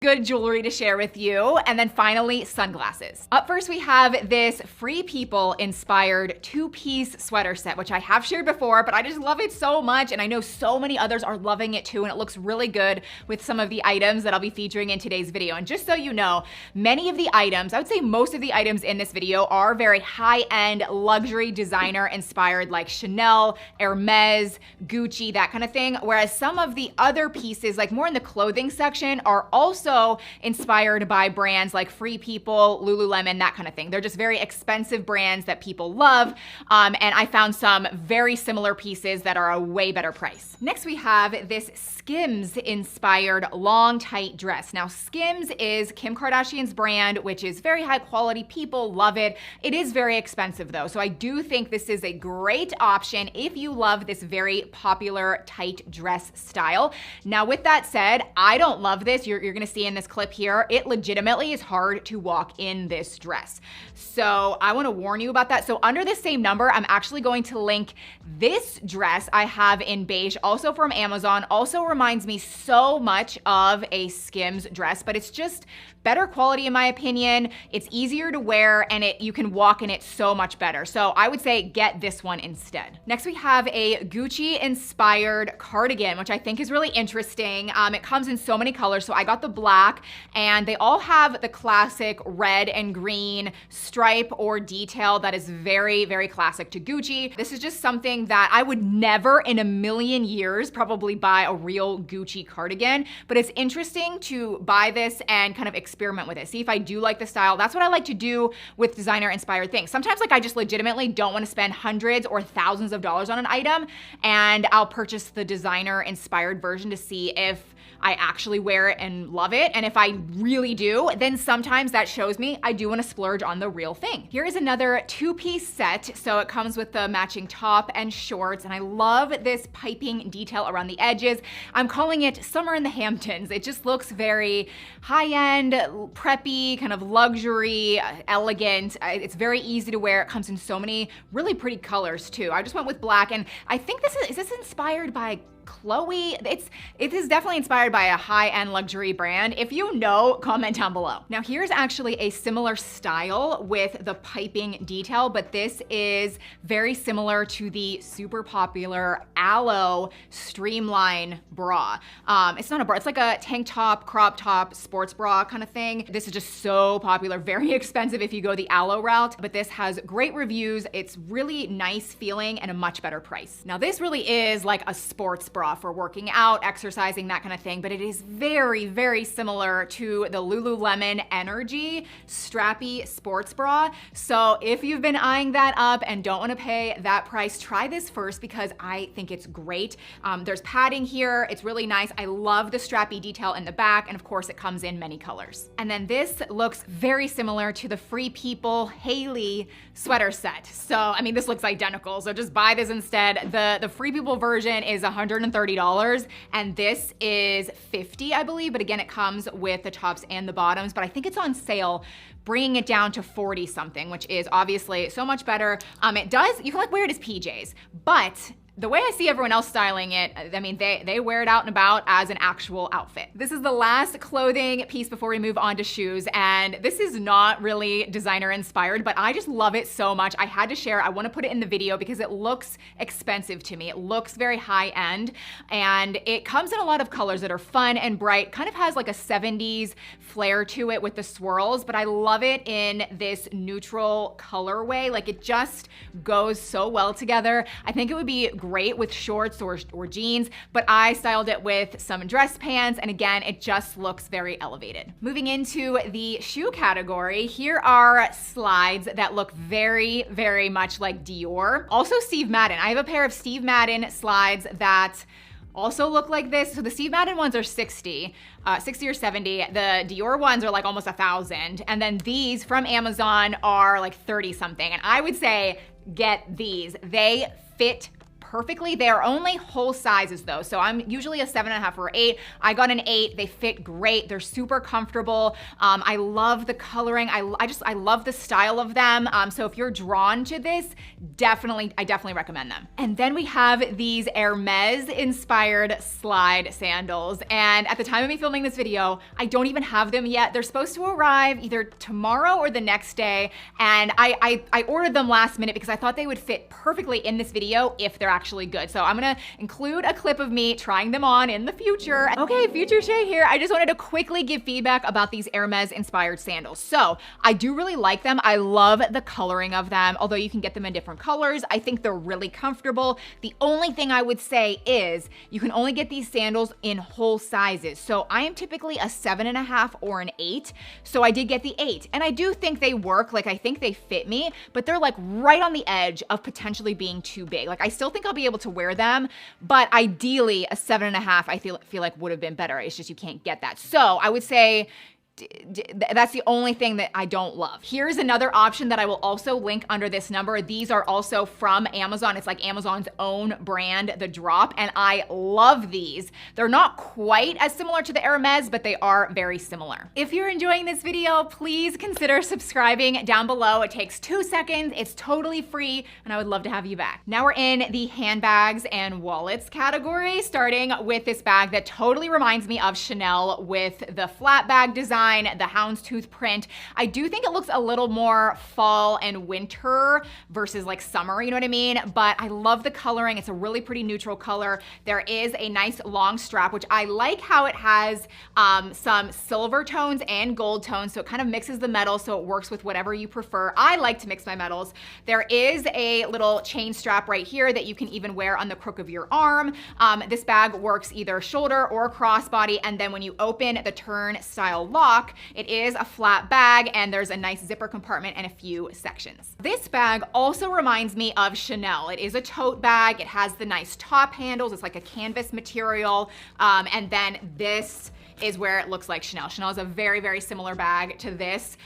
good jewelry to share with you. And then finally, sunglasses. Up first, we have this Free People inspired two-piece sweater set, which I have shared before, but I just love it so much. And I know so many others are loving it too. And it looks really good with some of the items that I'll be featuring in today's video. And just so you know, many of the items, I would say most of the items in this video are very high-end luxury designer inspired, like Chanel, Hermes, Gucci, that kind of thing. Whereas some of the other pieces, like more in the clothing section, are also inspired by brands like Free People, Lululemon, that kind of thing. They're just very expensive brands that people love. And I found some very similar pieces that are a way better price. Next, we have this Skims inspired long tight dress. Now, Skims is Kim Kardashian's brand, which is very high quality. People love it. It is very expensive though. So I do think this is a great option if you love this very popular tight dress style. Now, with that said, I don't love this. You're gonna see in this clip here, it legitimately is hard to walk in this dress. So I wanna warn you about that. So under the same number, I'm actually going to link this dress I have in beige, also from Amazon. Also reminds me so much of a Skims dress, but it's just better quality in my opinion. It's easier to wear and you can walk in it so much better. So I would say get this one instead. Next, we have a Gucci inspired cardigan, which I think is really interesting. It comes in so many colors. So I got the black, and they all have the classic red and green stripe or detail that is very, very classic to Gucci. This is just something that I would never in a million years probably buy a real Gucci cardigan, but it's interesting to buy this and kind of experiment with it. See if I do like the style. That's what I like to do with designer inspired things. Sometimes like I just legitimately don't want to spend hundreds or thousands of dollars on an item, and I'll purchase the designer inspired version to see if I actually wear it and love it. And if I really do, then sometimes that shows me I do want to splurge on the real thing. Here is another two-piece set. So it comes with the matching top and shorts, and I love this piping detail around the edges. I'm calling it Summer in the Hamptons. It just looks very high-end, preppy, kind of luxury, elegant. It's very easy to wear. It comes in so many really pretty colors too. I just went with black, and I think is this inspired by Chloe? It is definitely inspired by a high-end luxury brand. If you know, comment down below. Now here's actually a similar style with the piping detail, but this is very similar to the super popular Aloe Streamline bra. It's not a bra, it's like a tank top, crop top, sports bra kind of thing. This is just so popular, very expensive if you go the Aloe route, but this has great reviews. It's really nice feeling and a much better price. Now this really is like a sports bra for working out, exercising, that kind of thing, but it is very, very similar to the Lululemon Energy strappy sports bra. So if you've been eyeing that up and don't want to pay that price, try this first because I think it's great. There's padding here. It's really nice. I love the strappy detail in the back, and of course it comes in many colors. And then this looks very similar to the Free People Hailey sweater set. So, I mean, this looks identical, so just buy this instead. The Free People version is $130, and this is $50, I believe, but again, it comes with the tops and the bottoms, but I think it's on sale, bringing it down to 40 something, which is obviously so much better. You can like wear it as PJs, but the way I see everyone else styling it, I mean, they wear it out and about as an actual outfit. This is the last clothing piece before we move on to shoes, and this is not really designer inspired, but I just love it so much. I had to share. I want to put it in the video because it looks expensive to me. It looks very high end, and it comes in a lot of colors that are fun and bright, kind of has like a 70s flair to it with the swirls, but I love it in this neutral colorway. Like it just goes so well together. I think it would be great with shorts or jeans, but I styled it with some dress pants, and again, it just looks very elevated. Moving into the shoe category, here are slides that look very, very much like Dior. Also Steve Madden. I have a pair of Steve Madden slides that also look like this. So the Steve Madden ones are 60 or 70. The Dior ones are like almost 1,000. And then these from Amazon are like 30 something. And I would say get these. They fit perfectly. They are only whole sizes though. So I'm usually a 7.5 or 8. I got an 8. They fit great. They're super comfortable. I love the coloring. I love the style of them. So if you're drawn to this, I definitely recommend them. And then we have these Hermes inspired slide sandals. And at the time of me filming this video, I don't even have them yet. They're supposed to arrive either tomorrow or the next day. And I ordered them last minute because I thought they would fit perfectly in this video if they're actually good. So I'm gonna include a clip of me trying them on in the future. Okay, future Shay here. I just wanted to quickly give feedback about these Hermes inspired sandals. So I do really like them. I love the coloring of them, although you can get them in different colors. I think they're really comfortable. The only thing I would say is you can only get these sandals in whole sizes. So I am typically a 7.5 or an 8. So I did get the 8. And I do think they work. Like I think they fit me, but they're like right on the edge of potentially being too big. Like I still think I'll be able to wear them, but ideally a 7.5 I feel like would have been better. It's just you can't get that. So I would say that's the only thing that I don't love. Here's another option that I will also link under this number. These are also from Amazon. It's like Amazon's own brand, The Drop, and I love these. They're not quite as similar to the Hermes, but they are very similar. If you're enjoying this video, please consider subscribing down below. It takes 2 seconds. It's totally free, and I would love to have you back. Now we're in the handbags and wallets category, starting with this bag that totally reminds me of Chanel with the flat bag design, the houndstooth print. I do think it looks a little more fall and winter versus like summer, you know what I mean? But I love the coloring. It's a really pretty neutral color. There is a nice long strap, which I like how it has some silver tones and gold tones. So it kind of mixes the metal so it works with whatever you prefer. I like to mix my metals. There is a little chain strap right here that you can even wear on the crook of your arm. This bag works either shoulder or crossbody. And then when you open the turnstile lock, it is a flat bag and there's a nice zipper compartment and a few sections. This bag also reminds me of Chanel. It is a tote bag. It has the nice top handles. It's like a canvas material. And then this is where it looks like Chanel. Chanel is a very, very similar bag to this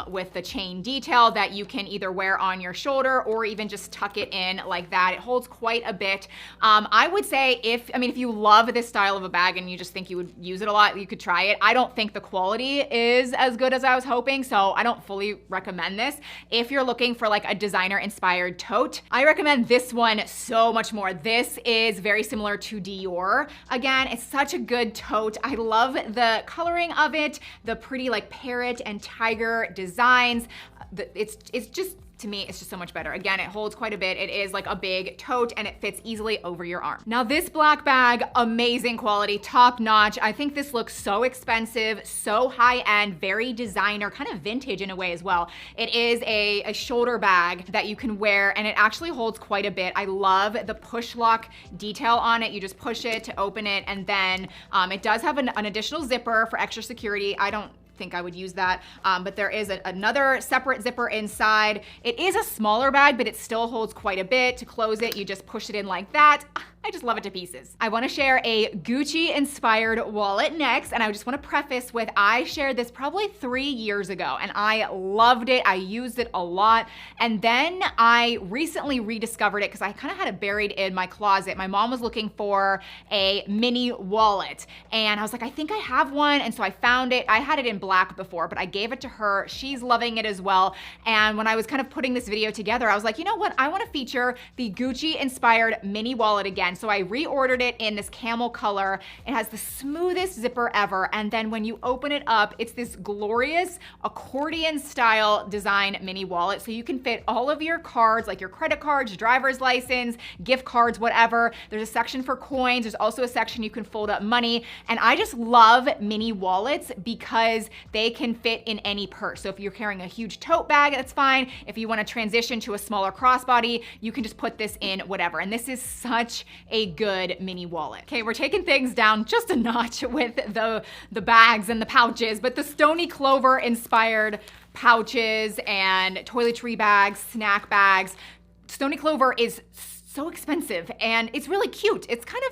with the chain detail that you can either wear on your shoulder or even just tuck it in like that. It holds quite a bit. I would say if you love this style of a bag and you just think you would use it a lot, you could try it. I don't think the quality is as good as I was hoping, so I don't fully recommend this. If you're looking for like a designer inspired tote, I recommend this one so much more. This is very similar to Dior. Again, it's such a good tote. I love the coloring of it, the pretty like parrot and tiger designs. It's just, to me, it's just so much better. Again, it holds quite a bit. It is like a big tote and it fits easily over your arm. Now this black bag, amazing quality, top notch. I think this looks so expensive, so high end, very designer, kind of vintage in a way as well. It is a shoulder bag that you can wear and it actually holds quite a bit. I love the push lock detail on it. You just push it to open it, and then it does have an additional zipper for extra security. I don't think I would use that, but there is another separate zipper inside. It is a smaller bag, but it still holds quite a bit. To close it, you just push it in like that. I just love it to pieces. I wanna share a Gucci inspired wallet next, and I just wanna preface with, I shared this probably 3 years ago and I loved it. I used it a lot. And then I recently rediscovered it because I kind of had it buried in my closet. My mom was looking for a mini wallet and I was like, I think I have one. And so I found it. I had it in black before, but I gave it to her. She's loving it as well. And when I was kind of putting this video together, I was like, you know what? I wanna feature the Gucci inspired mini wallet again. So I reordered it in this camel color. It has the smoothest zipper ever. And then when you open it up, it's this glorious accordion style design mini wallet. So you can fit all of your cards, like your credit cards, driver's license, gift cards, whatever. There's a section for coins. There's also a section you can fold up money. And I just love mini wallets because they can fit in any purse. So if you're carrying a huge tote bag, that's fine. If you want to transition to a smaller crossbody, you can just put this in whatever. And this is such a good mini wallet. Okay, we're taking things down just a notch with the bags and the pouches, but the Stony Clover inspired pouches and toiletry bags, snack bags. Stony Clover is so expensive, and it's really cute. It's kind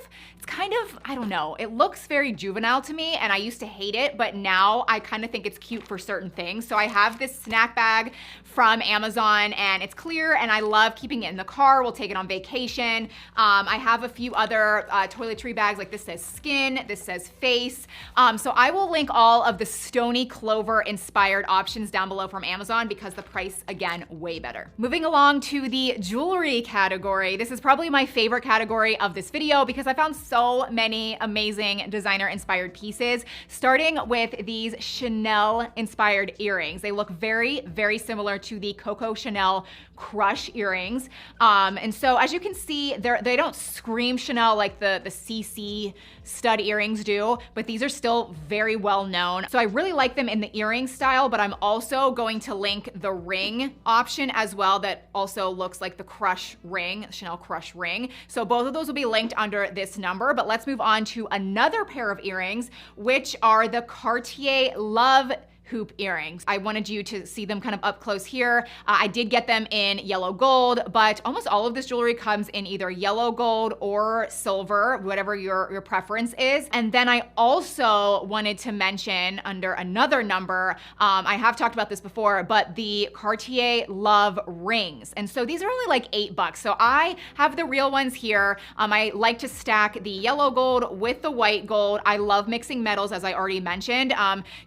of, I don't know, it looks very juvenile to me, and I used to hate it, but now I kind of think it's cute for certain things. So I have this snack bag from Amazon, and it's clear, and I love keeping it in the car. We'll take it on vacation. I have a few other toiletry bags, like this says skin, this says face. So I will link all of the Stony Clover inspired options down below from Amazon because the price, again, way better. Moving along to the jewelry category. This is probably my favorite category of this video because I found so many amazing designer inspired pieces, starting with these Chanel inspired earrings. They look very, very similar to the Coco Chanel Crush earrings. And so as you can see, they don't scream Chanel like the CC stud earrings do, but these are still very well known. So I really like them in the earring style, but I'm also going to link the ring option as well that also looks like the Crush ring, Chanel Crush ring. So both of those will be linked under this number, but let's move on to another pair of earrings, which are the Cartier Love hoop earrings. I wanted you to see them kind of up close here. I did get them in yellow gold, but almost all of this jewelry comes in either yellow gold or silver, whatever your preference is. And then I also wanted to mention under another number, I have talked about this before, but the Cartier Love rings. And so these are only like $8. So I have the real ones here. I like to stack the yellow gold with the white gold. I love mixing metals, as I already mentioned.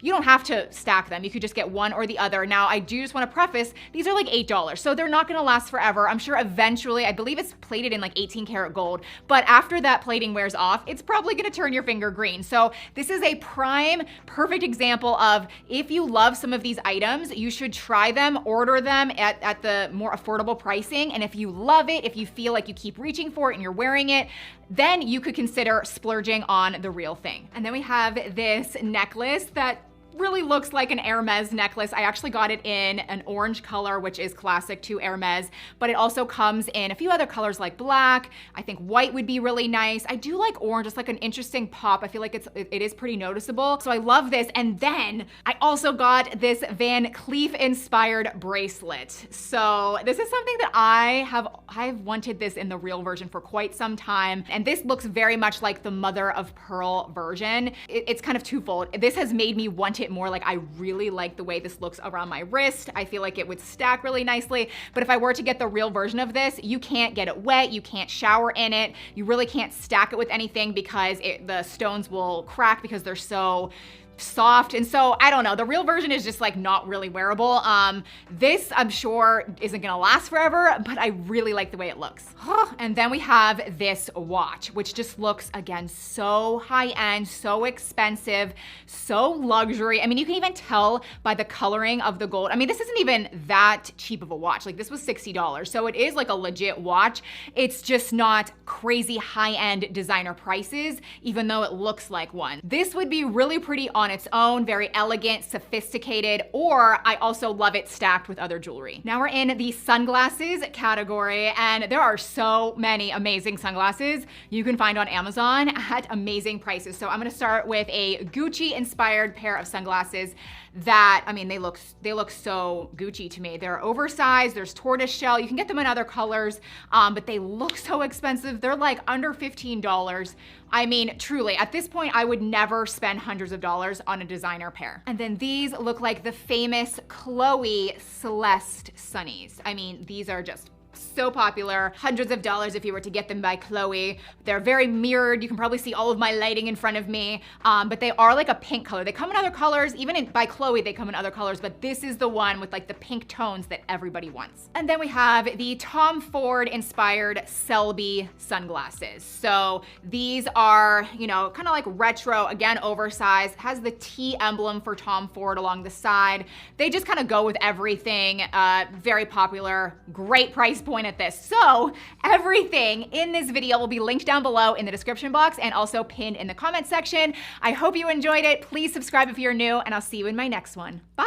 You don't have to stack them. You could just get one or the other. Now, I do just want to preface, these are like $8, so they're not going to last forever. I'm sure eventually, I believe it's plated in like 18 karat gold, but after that plating wears off, it's probably going to turn your finger green. So this is a prime, perfect example of if you love some of these items, you should try them, order them at the more affordable pricing. And if you love it, if you feel like you keep reaching for it and you're wearing it, then you could consider splurging on the real thing. And then we have this necklace that really looks like an Hermes necklace. I actually got it in an orange color, which is classic to Hermes, but it also comes in a few other colors like black. I think white would be really nice. I do like orange, it's like an interesting pop. I feel like it is pretty noticeable. So I love this. And then I also got this Van Cleef inspired bracelet. So this is something that I've wanted this in the real version for quite some time. And this looks very much like the mother of pearl version. It's kind of twofold. This has made me want it more. Like, I really like the way this looks around my wrist. I feel like it would stack really nicely. But if I were to get the real version of this, you can't get it wet. You can't shower in it. You really can't stack it with anything because the stones will crack because they're so soft. And so I don't know, the real version is just like not really wearable. This I'm sure isn't gonna last forever, but I really like the way it looks. And then we have this watch, which just looks, again, so high-end, so expensive, so luxury. I mean, you can even tell by the coloring of the gold. I mean, this isn't even that cheap of a watch. Like, this was $60. So it is like a legit watch. It's just not crazy high-end designer prices, even though it looks like one. This would be really pretty on its own, very elegant, sophisticated, or I also love it stacked with other jewelry. Now we're in the sunglasses category, and there are so many amazing sunglasses you can find on Amazon at amazing prices. So I'm gonna start with a Gucci inspired pair of sunglasses that, I mean, they look so Gucci to me. They're oversized, there's tortoise shell. You can get them in other colors, but they look so expensive. They're like under $15. I mean, truly, at this point, I would never spend hundreds of dollars on a designer pair. And then these look like the famous Chloe Celeste Sunnies. I mean, these are just so popular, hundreds of dollars if you were to get them by Chloe. They're very mirrored. You can probably see all of my lighting in front of me, but they are like a pink color. They come in other colors, even by Chloe, they come in other colors, but this is the one with like the pink tones that everybody wants. And then we have the Tom Ford inspired Selby sunglasses. So these are, you know, kind of like retro, again, oversized, has the T emblem for Tom Ford along the side. They just kind of go with everything. Very popular, great price point at this. So everything in this video will be linked down below in the description box and also pinned in the comment section. I hope you enjoyed it. Please subscribe if you're new, and I'll see you in my next one. Bye.